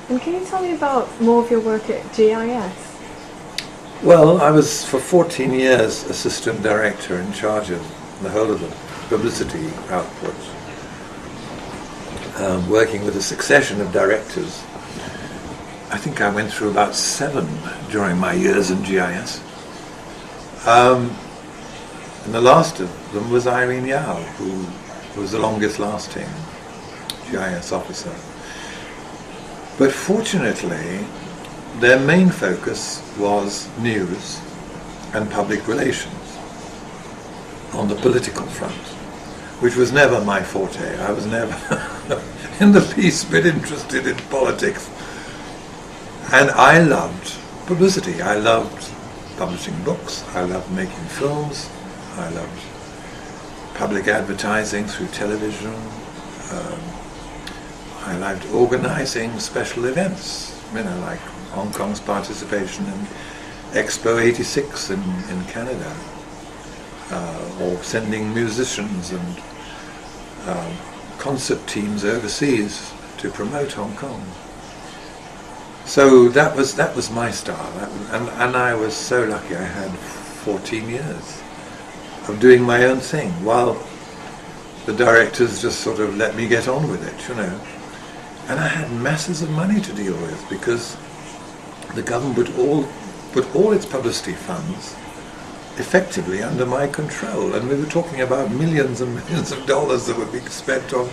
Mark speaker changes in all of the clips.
Speaker 1: And can you tell me about more of your work at GIS?
Speaker 2: Well, I was for 14 years assistant director in charge of the whole of the publicity output, working with a succession of directors. I think I went through about 7 during my years in GIS. And the last of them was Irene Yao, who was the longest lasting GIS officer. But fortunately, their main focus was news and public relations on the political front, which was never my forte. I was never in the least bit interested in politics. And I loved publicity. I loved publishing books. I loved making films. I loved public advertising through television. I loved organizing special events, like Hong Kong's participation in Expo 86 in Canada, or sending musicians and concert teams overseas to promote Hong Kong. So that was my style, and I was so lucky. I had 14 years of doing my own thing, while the directors just sort of let me get on with it, And I had masses of money to deal with, because the government put all its publicity funds effectively under my control, and we were talking about millions and millions of dollars that would be spent on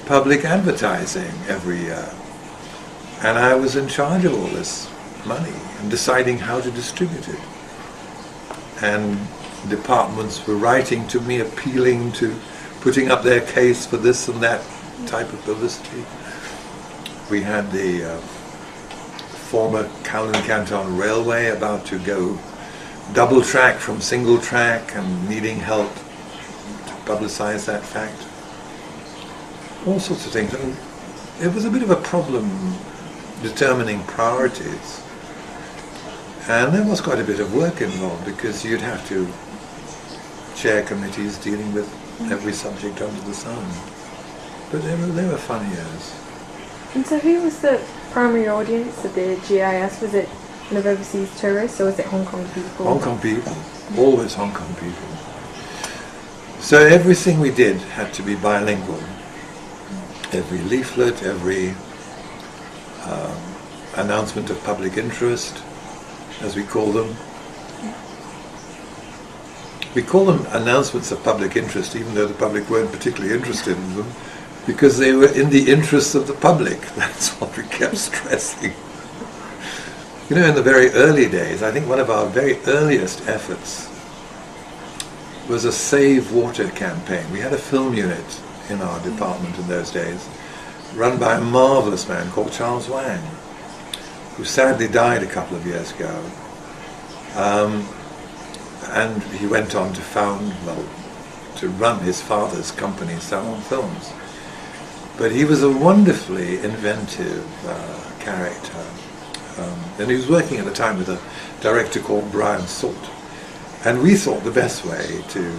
Speaker 2: public advertising every year. And I was in charge of all this money and deciding how to distribute it. And departments were writing to me, appealing to putting up their case for this and that type of publicity. We had the former Kowloon Canton Railway about to go double track from single track and needing help to publicize that fact. All sorts of things. And it was a bit of a problem determining priorities. And there was quite a bit of work involved, because you'd have to chair committees dealing with every subject under the sun. But they were fun years.
Speaker 1: And so who was the primary audience of the GIS? Was it kind of overseas tourists, or was it Hong Kong people?
Speaker 2: Hong Kong people. Always Hong Kong people. So everything we did had to be bilingual. Every leaflet, every announcement of public interest, as we call them. We call them announcements of public interest, even though the public weren't particularly interested in them, because they were in the interests of the public. That's what we kept stressing. In the very early days, I think one of our very earliest efforts was a Save Water campaign. We had a film unit in our department in those days, run by a marvelous man called Charles Wang, who sadly died a couple of years ago. And he went on to run his father's company, Salon Films. But he was a wonderfully inventive character. And he was working at the time with a director called Brian Salt. And we thought the best way to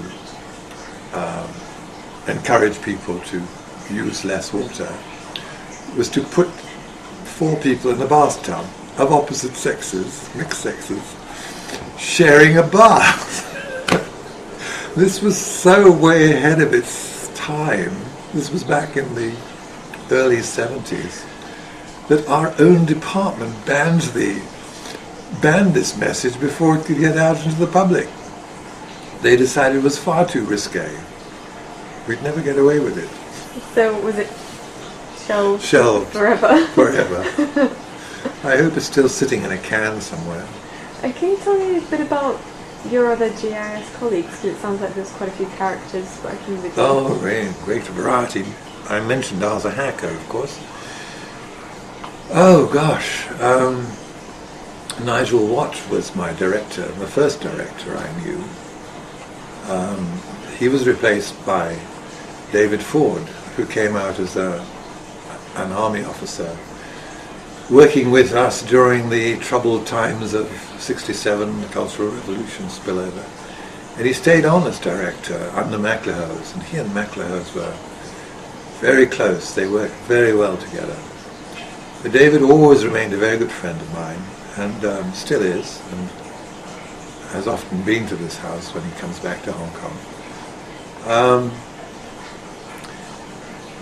Speaker 2: encourage people to use less water was to put 4 people in a bathtub of opposite sexes, mixed sexes, sharing a bath. This was so way ahead of its time. This was back in the early 70s, that our own department banned this message before it could get out into the public. They decided it was far too risque. We'd never get away with it.
Speaker 1: So was it shelved?
Speaker 2: Shelved.
Speaker 1: Forever?
Speaker 2: Forever. I hope it's still sitting in a can somewhere.
Speaker 1: Can you tell me a bit about your other GIS colleagues? Because it sounds like there's quite a few characters working with you.
Speaker 2: Oh, great variety. I mentioned Arthur Hacker, of course. Oh gosh, Nigel Watt was my director, the first director I knew. He was replaced by David Ford, who came out as an army officer, working with us during the troubled times of '67, the Cultural Revolution spillover. And he stayed on as director under MacLehose, and he and MacLehose were very close. They worked very well together. But David always remained a very good friend of mine, and still is, and has often been to this house when he comes back to Hong Kong.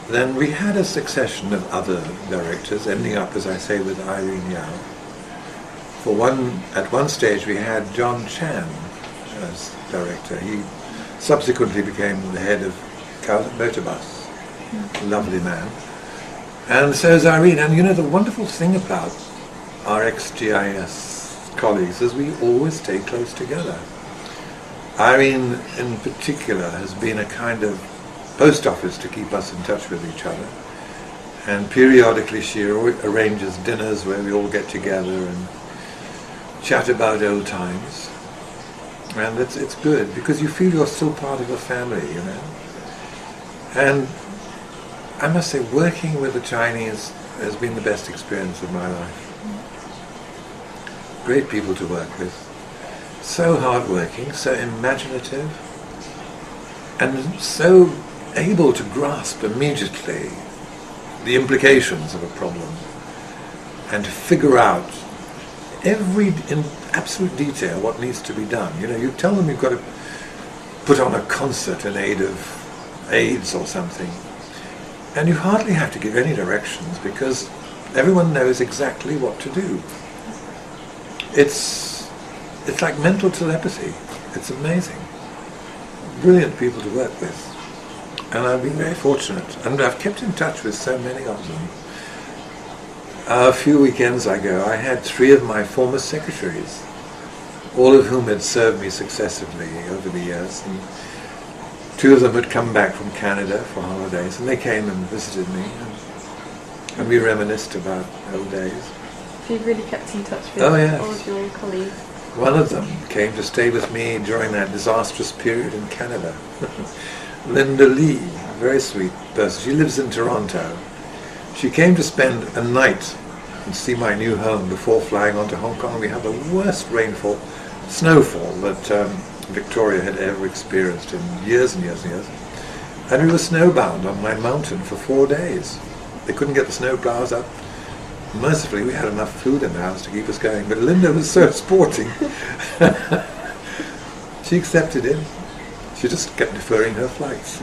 Speaker 2: Then we had a succession of other directors, ending up, as I say, with Irene Yao. At one stage we had John Chan as director. He subsequently became the head of Motorbus, lovely man. And so is Irene. And you know, the wonderful thing about our ex-GIS colleagues is we always stay close together. Irene in particular has been a kind of post office to keep us in touch with each other. And periodically she arranges dinners where we all get together and chat about old times. And it's good because you feel you're still part of a family, you know. And I must say, working with the Chinese has been the best experience of my life. Great people to work with. So hardworking, so imaginative, and so able to grasp immediately the implications of a problem and to figure out in absolute detail what needs to be done. You know, you tell them you've got to put on a concert in aid of AIDS or something, and you hardly have to give any directions because everyone knows exactly what to do. It's like mental telepathy. It's amazing. Brilliant people to work with. And I've been very fortunate. And I've kept in touch with so many of them. A few weekends ago, I had 3 of my former secretaries, all of whom had served me successively over the years. And 2 of them had come back from Canada for holidays, and they came and visited me. And we reminisced about old days.
Speaker 1: So you've really kept in touch with
Speaker 2: Oh, yes.
Speaker 1: all of your colleagues?
Speaker 2: One of them came to stay with me during that disastrous period in Canada. Linda Lee, a very sweet person. She lives in Toronto. She came to spend a night and see my new home before flying on to Hong Kong. We had the worst snowfall that Victoria had ever experienced in years and years and years. And we were snowbound on my mountain for 4 days. They couldn't get the snowplows up. Mercifully, we had enough food in the house to keep us going, but Linda was so sporting. She accepted it. She just kept deferring her flights.